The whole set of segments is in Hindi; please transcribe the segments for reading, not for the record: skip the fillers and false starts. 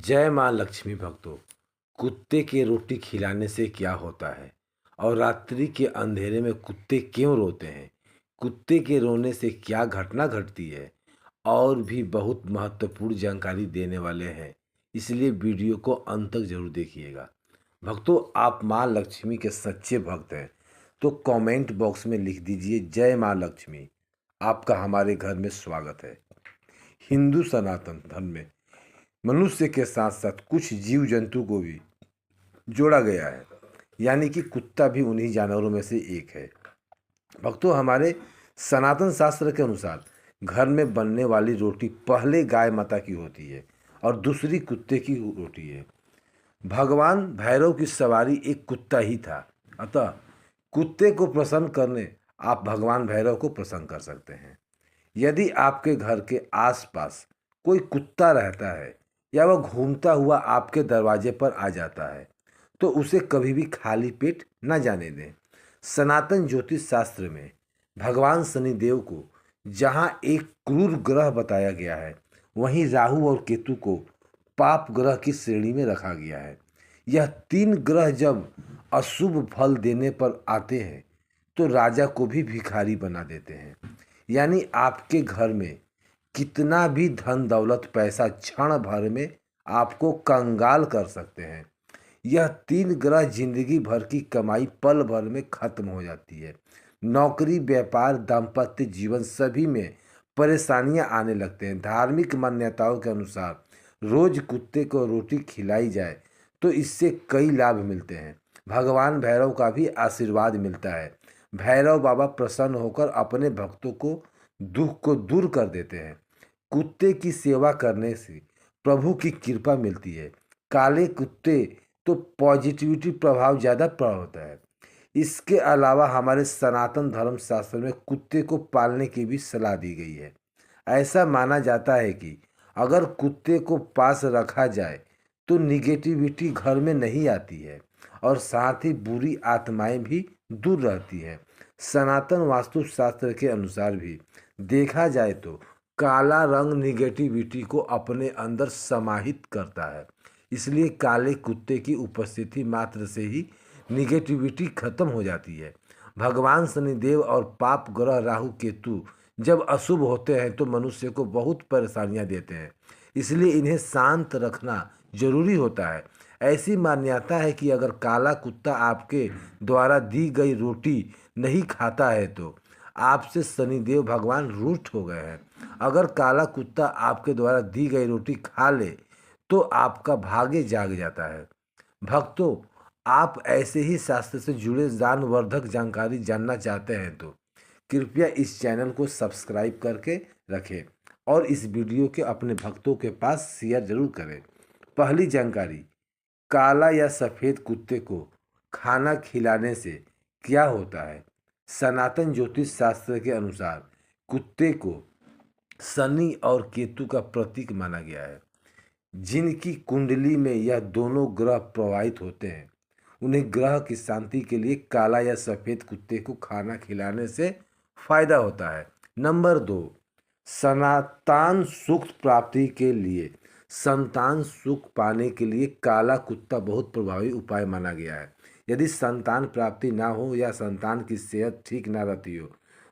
जय माँ लक्ष्मी भक्तों। कुत्ते के रोटी खिलाने से क्या होता है और रात्रि के अंधेरे में कुत्ते क्यों रोते हैं, कुत्ते के रोने से क्या घटना घटती है, और भी बहुत महत्वपूर्ण जानकारी देने वाले हैं। इसलिए वीडियो को अंत तक जरूर देखिएगा। भक्तों, आप माँ लक्ष्मी के सच्चे भक्त हैं तो कमेंट बॉक्स में लिख दीजिए जय माँ लक्ष्मी। आपका हमारे घर में स्वागत है। हिंदू सनातन धर्म में मनुष्य के साथ साथ कुछ जीव जंतु को भी जोड़ा गया है, यानी कि कुत्ता भी उन्हीं जानवरों में से एक है। भक्तों, हमारे सनातन शास्त्र के अनुसार घर में बनने वाली रोटी पहले गाय माता की होती है और दूसरी कुत्ते की रोटी है। भगवान भैरव की सवारी एक कुत्ता ही था, अतः कुत्ते को प्रसन्न करने आप भगवान भैरव को प्रसन्न कर सकते हैं। यदि आपके घर के आसपास कोई कुत्ता रहता है या वह घूमता हुआ आपके दरवाजे पर आ जाता है तो उसे कभी भी खाली पेट न जाने दें। सनातन ज्योतिष शास्त्र में भगवान शनिदेव को जहाँ एक क्रूर ग्रह बताया गया है, वहीं राहु और केतु को पाप ग्रह की श्रेणी में रखा गया है। यह तीन ग्रह जब अशुभ फल देने पर आते हैं तो राजा को भी भिखारी बना देते हैं। यानी आपके घर में कितना भी धन दौलत पैसा क्षण भर में आपको कंगाल कर सकते हैं। यह तीन ग्रह जिंदगी भर की कमाई पल भर में खत्म हो जाती है। नौकरी, व्यापार, दाम्पत्य जीवन सभी में परेशानियां आने लगते हैं। धार्मिक मान्यताओं के अनुसार रोज कुत्ते को रोटी खिलाई जाए तो इससे कई लाभ मिलते हैं। भगवान भैरव का भी आशीर्वाद मिलता है। भैरव बाबा प्रसन्न होकर अपने भक्तों को दुख को दूर कर देते हैं। कुत्ते की सेवा करने से प्रभु की कृपा मिलती है। काले कुत्ते तो पॉजिटिविटी प्रभाव ज़्यादा प्रभाव होता है। इसके अलावा हमारे सनातन धर्म शास्त्र में कुत्ते को पालने की भी सलाह दी गई है। ऐसा माना जाता है कि अगर कुत्ते को पास रखा जाए तो निगेटिविटी घर में नहीं आती है और साथ ही बुरी आत्माएं भी दूर रहती है। सनातन वास्तुशास्त्र के अनुसार भी देखा जाए तो काला रंग निगेटिविटी को अपने अंदर समाहित करता है। इसलिए काले कुत्ते की उपस्थिति मात्र से ही निगेटिविटी खत्म हो जाती है। भगवान शनिदेव और पाप ग्रह राहु केतु जब अशुभ होते हैं तो मनुष्य को बहुत परेशानियां देते हैं। इसलिए इन्हें शांत रखना जरूरी होता है। ऐसी मान्यता है कि अगर काला कुत्ता आपके द्वारा दी गई रोटी नहीं खाता है तो आपसे शनिदेव भगवान रूठ हो गए हैं। अगर काला कुत्ता आपके द्वारा दी गई रोटी खा ले तो आपका भाग्य जाग जाता है। भक्तों, आप ऐसे ही शास्त्र से जुड़े ज्ञानवर्धक जानकारी जानना चाहते हैं तो कृपया इस चैनल को सब्सक्राइब करके रखें और इस वीडियो के अपने भक्तों के पास शेयर जरूर करें। पहली जानकारी, काला या सफ़ेद कुत्ते को खाना खिलाने से क्या होता है। सनातन ज्योतिष शास्त्र के अनुसार कुत्ते को शनि और केतु का प्रतीक माना गया है। जिनकी कुंडली में यह दोनों ग्रह प्रभावित होते हैं उन्हें ग्रह की शांति के लिए काला या सफ़ेद कुत्ते को खाना खिलाने से फायदा होता है। नंबर 2, संतान सुख प्राप्ति के लिए संतान सुख पाने के लिए काला कुत्ता बहुत प्रभावी उपाय माना गया है। यदि संतान प्राप्ति ना हो या संतान की सेहत ठीक ना रहती हो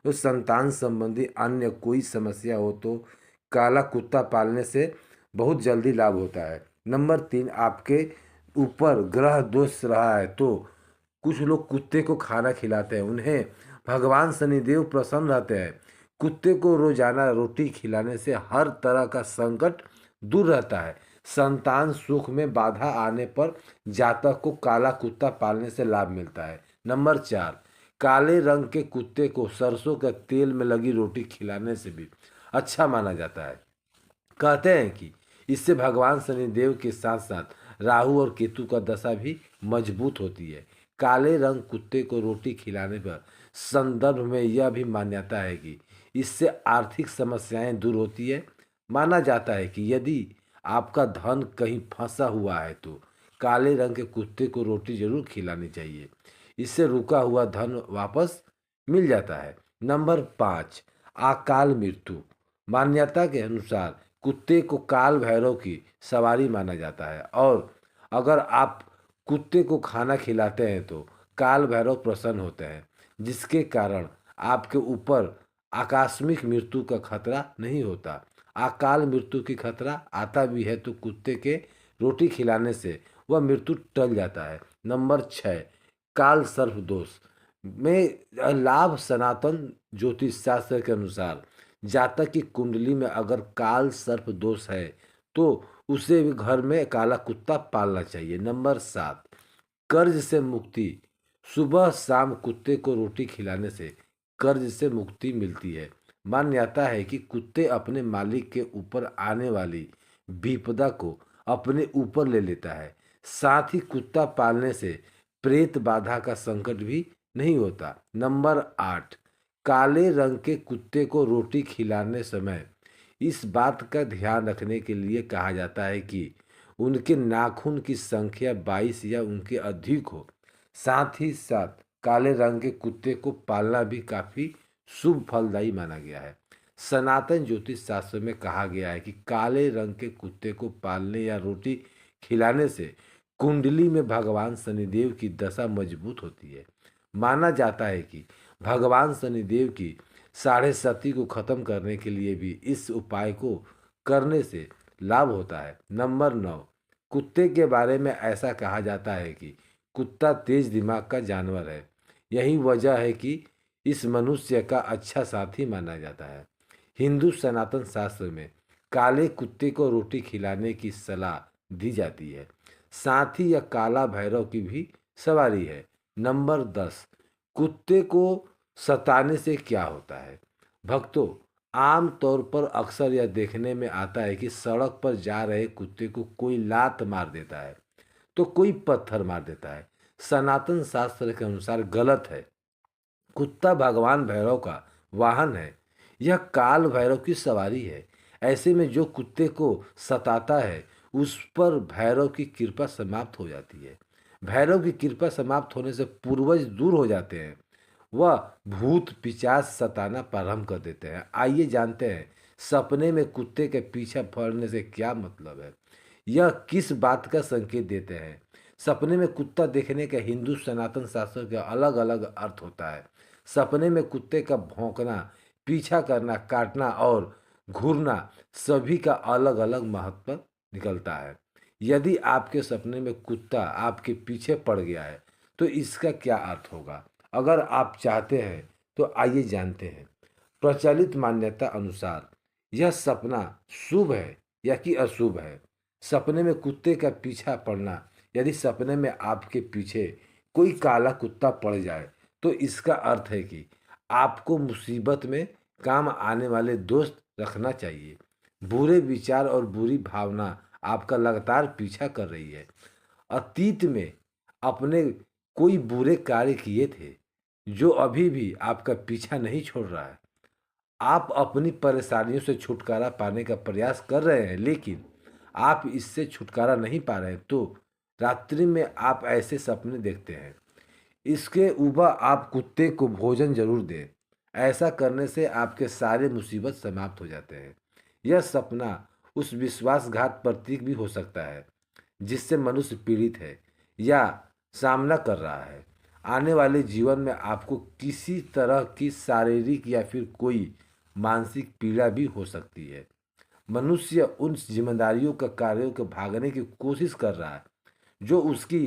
तो संतान संबंधी अन्य कोई समस्या हो तो काला कुत्ता पालने से बहुत जल्दी लाभ होता है। नंबर 3, आपके ऊपर ग्रह दोष रहा है तो कुछ लोग कुत्ते को खाना खिलाते हैं, उन्हें भगवान शनिदेव प्रसन्न रहते हैं। कुत्ते को रोजाना रोटी खिलाने से हर तरह का संकट दूर रहता है। संतान सुख में बाधा आने पर जातक को काला कुत्ता पालने से लाभ मिलता है। नंबर 4, काले रंग के कुत्ते को सरसों के तेल में लगी रोटी खिलाने से भी अच्छा माना जाता है। कहते हैं कि इससे भगवान शनिदेव के साथ साथ राहु और केतु का दशा भी मजबूत होती है। काले रंग कुत्ते को रोटी खिलाने पर संदर्भ में यह भी मान्यता है कि इससे आर्थिक समस्याएं दूर होती है। माना जाता है कि यदि आपका धन कहीं फंसा हुआ है तो काले रंग के कुत्ते को रोटी जरूर खिलानी चाहिए। इससे रुका हुआ धन वापस मिल जाता है। नंबर 5, अकाल मृत्यु। मान्यता के अनुसार कुत्ते को काल भैरव की सवारी माना जाता है और अगर आप कुत्ते को खाना खिलाते हैं तो काल भैरव प्रसन्न होते हैं, जिसके कारण आपके ऊपर आकस्मिक मृत्यु का खतरा नहीं होता। अकाल मृत्यु की खतरा आता भी है तो कुत्ते के रोटी खिलाने से वह मृत्यु टल जाता है। नंबर 6, काल सर्प दोष में लाभ। सनातन ज्योतिष शास्त्र के अनुसार जातक की कुंडली में अगर काल सर्प दोष है तो उसे भी घर में काला कुत्ता पालना चाहिए। नंबर 7, कर्ज से मुक्ति। सुबह शाम कुत्ते को रोटी खिलाने से कर्ज से मुक्ति मिलती है। माना जाता है कि कुत्ते अपने मालिक के ऊपर आने वाली विपदा को अपने ऊपर ले लेता है। साथ ही कुत्ता पालने से प्रेत बाधा का संकट भी नहीं होता। नंबर 8, काले रंग के कुत्ते को रोटी खिलाने समय इस बात का ध्यान रखने के लिए कहा जाता है कि उनके नाखून की संख्या 22 या उनके अधिक हो। साथ ही साथ काले रंग के कुत्ते को पालना भी काफी शुभ फलदायी माना गया है। सनातन ज्योतिष शास्त्र में कहा गया है कि काले रंग के कुत्ते को पालने या रोटी खिलाने से कुंडली में भगवान शनिदेव की दशा मजबूत होती है। माना जाता है कि भगवान शनिदेव की साढ़े सती को खत्म करने के लिए भी इस उपाय को करने से लाभ होता है। नंबर 9, कुत्ते के बारे में ऐसा कहा जाता है कि कुत्ता तेज दिमाग का जानवर है। यही वजह है कि इस मनुष्य का अच्छा साथी माना जाता है। हिंदू सनातन शास्त्र में काले कुत्ते को रोटी खिलाने की सलाह दी जाती है। साथ ही यह काला भैरव की भी सवारी है। नंबर 10, कुत्ते को सताने से क्या होता है। भक्तों, आम तौर पर अक्सर यह देखने में आता है कि सड़क पर जा रहे कुत्ते को कोई लात मार देता है तो कोई पत्थर मार देता है। सनातन शास्त्र के अनुसार गलत है। कुत्ता भगवान भैरव का वाहन है। यह काल भैरव की सवारी है। ऐसे में जो कुत्ते को सताता है उस पर भैरव की कृपा समाप्त हो जाती है। भैरव की कृपा समाप्त होने से पूर्वज दूर हो जाते हैं। वह भूत पिशाच सताना प्रारंभ कर देते हैं। आइए जानते हैं सपने में कुत्ते के पीछे पड़ने से क्या मतलब है। यह किस बात का संकेत देते हैं। सपने में कुत्ता देखने का हिंदू सनातन शास्त्र का अलग अलग अर्थ होता है। सपने में कुत्ते का भौंकना, पीछा करना, काटना और घूरना सभी का अलग अलग महत्व निकलता है। यदि आपके सपने में कुत्ता आपके पीछे पड़ गया है तो इसका क्या अर्थ होगा, अगर आप चाहते हैं तो आइए जानते हैं। प्रचलित मान्यता अनुसार यह सपना शुभ है या कि अशुभ है। सपने में कुत्ते का पीछा पड़ना, यदि सपने में आपके पीछे कोई काला कुत्ता पड़ जाए तो इसका अर्थ है कि आपको मुसीबत में काम आने वाले दोस्त रखना चाहिए। बुरे विचार और बुरी भावना आपका लगातार पीछा कर रही है। अतीत में अपने कोई बुरे कार्य किए थे जो अभी भी आपका पीछा नहीं छोड़ रहा है। आप अपनी परेशानियों से छुटकारा पाने का प्रयास कर रहे हैं लेकिन आप इससे छुटकारा नहीं पा रहे तो रात्रि में आप ऐसे सपने देखते हैं। इसके ऊपर आप कुत्ते को भोजन जरूर दें। ऐसा करने से आपके सारे मुसीबत समाप्त हो जाते हैं। यह सपना उस विश्वासघात प्रतीक भी हो सकता है जिससे मनुष्य पीड़ित है या सामना कर रहा है। आने वाले जीवन में आपको किसी तरह की शारीरिक या फिर कोई मानसिक पीड़ा भी हो सकती है। मनुष्य उन जिम्मेदारियों का कार्यों के भागने की कोशिश कर रहा है जो उसकी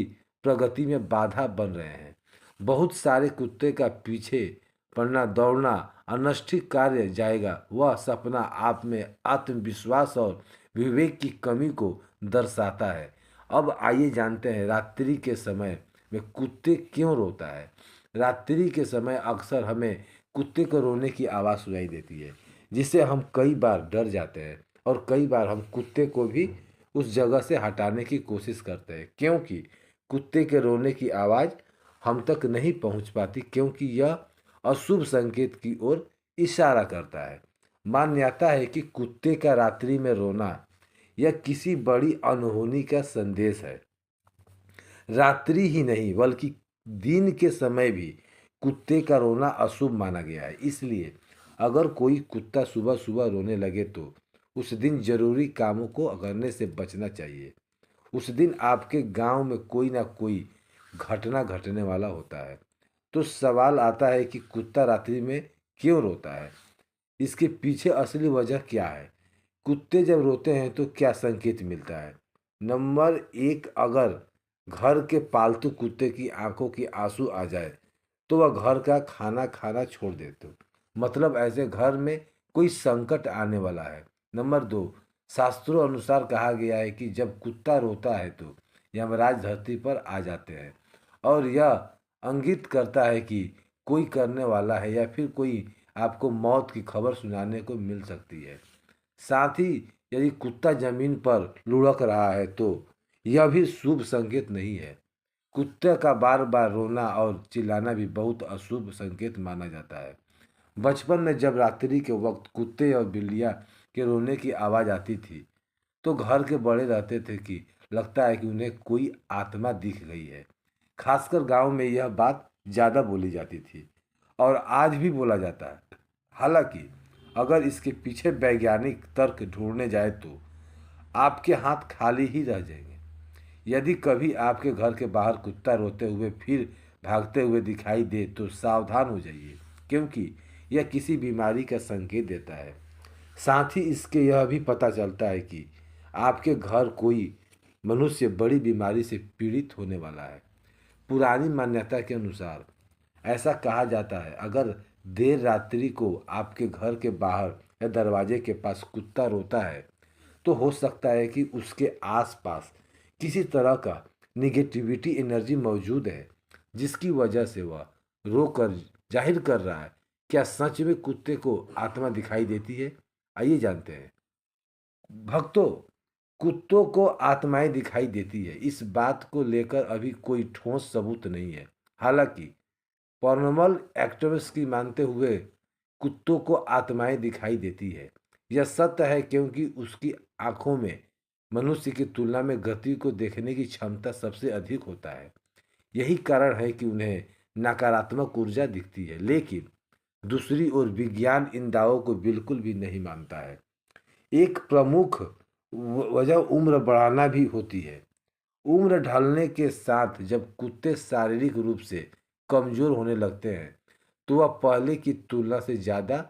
प्रगति में बाधा बन रहे हैं। बहुत सारे कुत्ते का पीछे पड़ना, दौड़ना अनैष्ठिक कार्य जाएगा। वह सपना आप में आत्मविश्वास और विवेक की कमी को दर्शाता है। अब आइए जानते हैं रात्रि के समय में कुत्ते क्यों रोता है। रात्रि के समय अक्सर हमें कुत्ते को रोने की आवाज़ सुनाई देती है जिससे हम कई बार डर जाते हैं और कई बार हम कुत्ते को भी उस जगह से हटाने की कोशिश करते हैं क्योंकि कुत्ते के रोने की आवाज़ हम तक नहीं पहुंच पाती क्योंकि यह अशुभ संकेत की ओर इशारा करता है। मान्यता है कि कुत्ते का रात्रि में रोना यह किसी बड़ी अनहोनी का संदेश है। रात्रि ही नहीं बल्कि दिन के समय भी कुत्ते का रोना अशुभ माना गया है। इसलिए अगर कोई कुत्ता सुबह सुबह रोने लगे तो उस दिन जरूरी कामों को करने से बचना चाहिए। उस दिन आपके गांव में कोई ना कोई घटना घटने वाला होता है। तो सवाल आता है कि कुत्ता रात्रि में क्यों रोता है? इसके पीछे असली वजह क्या है? कुत्ते जब रोते हैं तो क्या संकेत मिलता है? नंबर एक, अगर घर के पालतू कुत्ते की आंखों की आंसू आ जाए तो वह घर का खाना खाना छोड़ दे, तो मतलब ऐसे घर में कोई संकट आने वाला है। नंबर दो, शास्त्रों अनुसार कहा गया है कि जब कुत्ता रोता है तो यमराज धरती पर आ जाते हैं और यह इंगित करता है कि कोई करने वाला है या फिर कोई आपको मौत की खबर सुनाने को मिल सकती है। साथ ही यदि कुत्ता जमीन पर लुढ़क रहा है तो यह भी शुभ संकेत नहीं है। कुत्ते का बार बार रोना और चिल्लाना भी बहुत अशुभ संकेत माना जाता है। बचपन में जब रात्रि के वक्त कुत्ते और बिल्लियां के रोने की आवाज़ आती थी तो घर के बड़े रहते थे कि लगता है कि उन्हें कोई आत्मा दिख गई है। खासकर गांव में यह बात ज़्यादा बोली जाती थी और आज भी बोला जाता है। हालांकि अगर इसके पीछे वैज्ञानिक तर्क ढूंढने जाए तो आपके हाथ खाली ही रह जाएंगे। यदि कभी आपके घर के बाहर कुत्ता रोते हुए फिर भागते हुए दिखाई दे तो सावधान हो जाइए, क्योंकि यह किसी बीमारी का संकेत देता है। साथ ही इसके यह भी पता चलता है कि आपके घर कोई मनुष्य बड़ी बीमारी से पीड़ित होने वाला है। पुरानी मान्यता के अनुसार ऐसा कहा जाता है, अगर देर रात्रि को आपके घर के बाहर या दरवाजे के पास कुत्ता रोता है तो हो सकता है कि उसके आसपास किसी तरह का निगेटिविटी एनर्जी मौजूद है, जिसकी वजह से वह रोकर जाहिर कर रहा है। क्या सच में कुत्ते को आत्मा दिखाई देती है? आइए जानते हैं। भक्तों, कुत्तों को आत्माएं दिखाई देती है, इस बात को लेकर अभी कोई ठोस सबूत नहीं है। हालांकि पैरानॉर्मल एक्टिविस्ट की मानते हुए कुत्तों को आत्माएं दिखाई देती है। यह सत्य है क्योंकि उसकी आंखों में मनुष्य की तुलना में गति को देखने की क्षमता सबसे अधिक होता है। यही कारण है कि उन्हें नकारात्मक ऊर्जा दिखती है। लेकिन दूसरी ओर विज्ञान इन दावों को बिल्कुल भी नहीं मानता है। एक प्रमुख वजह उम्र बढ़ाना भी होती है। उम्र ढलने के साथ जब कुत्ते शारीरिक रूप से कमजोर होने लगते हैं तो वह पहले की तुलना से ज़्यादा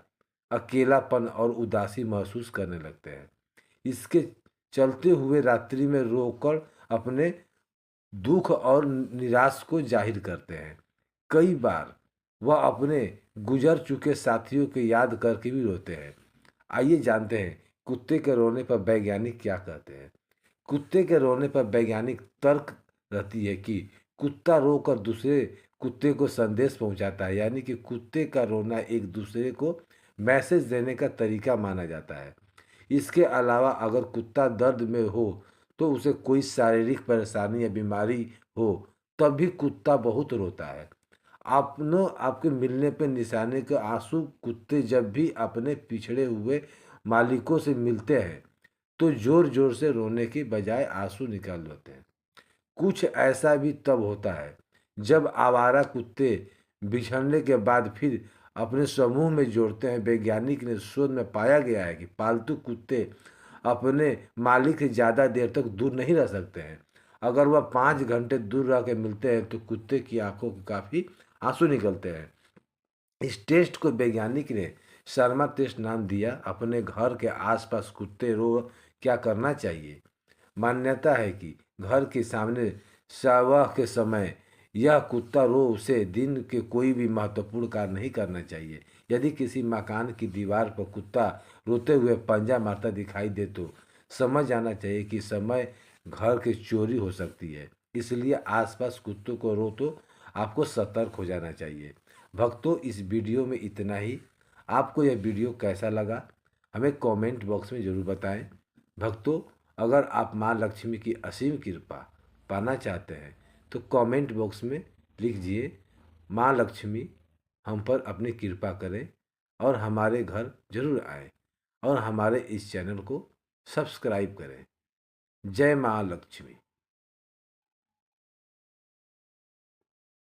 अकेलापन और उदासी महसूस करने लगते हैं। इसके चलते हुए रात्रि में रोकर अपने दुख और निराश को जाहिर करते हैं। कई बार वह अपने गुजर चुके साथियों को याद करके भी रोते हैं। आइए जानते हैं कुत्ते के रोने पर वैज्ञानिक क्या कहते हैं। कुत्ते के रोने पर वैज्ञानिक तर्क रहती है कि कुत्ता रोकर दूसरे कुत्ते को संदेश पहुंचाता है, यानी कि कुत्ते का रोना एक दूसरे को मैसेज देने का तरीका माना जाता है। इसके अलावा अगर कुत्ता दर्द में हो तो उसे कोई शारीरिक परेशानी या बीमारी हो तब भी कुत्ता बहुत रोता है। आपने आपके मिलने पे निशाने के आंसू कुत्ते जब भी अपने पिछड़े हुए मालिकों से मिलते हैं तो जोर जोर से रोने की बजाय आंसू निकाल लेते हैं। कुछ ऐसा भी तब होता है जब आवारा कुत्ते बिछड़ने के बाद फिर अपने समूह में जोड़ते हैं। वैज्ञानिक ने शोध में पाया गया है कि पालतू कुत्ते अपने मालिक से ज़्यादा देर तक दूर नहीं रह सकते हैं। अगर वह 5 घंटे दूर रह के मिलते हैं तो कुत्ते की आंखों को काफ़ी आंसू निकलते हैं। इस टेस्ट को वैज्ञानिक ने शर्मा टेस्ट नाम दिया। अपने घर के आसपास कुत्ते रो क्या करना चाहिए? मान्यता है कि घर के सामने सुबह के समय यह कुत्ता रो उसे दिन के कोई भी महत्वपूर्ण कार्य नहीं करना चाहिए। यदि किसी मकान की दीवार पर कुत्ता रोते हुए पंजा मारता दिखाई दे तो समझ जाना चाहिए कि समय घर की चोरी हो सकती है। इसलिए आसपास कुत्तों को रो तो आपको सतर्क हो जाना चाहिए। भक्तों, इस वीडियो में इतना ही। आपको यह वीडियो कैसा लगा हमें कमेंट बॉक्स में ज़रूर बताएं। भक्तों, अगर आप माँ लक्ष्मी की असीम कृपा पाना चाहते हैं तो कमेंट बॉक्स में लिख दिए, माँ लक्ष्मी हम पर अपनी कृपा करें और हमारे घर जरूर आएं और हमारे इस चैनल को सब्सक्राइब करें। जय माँ लक्ष्मी।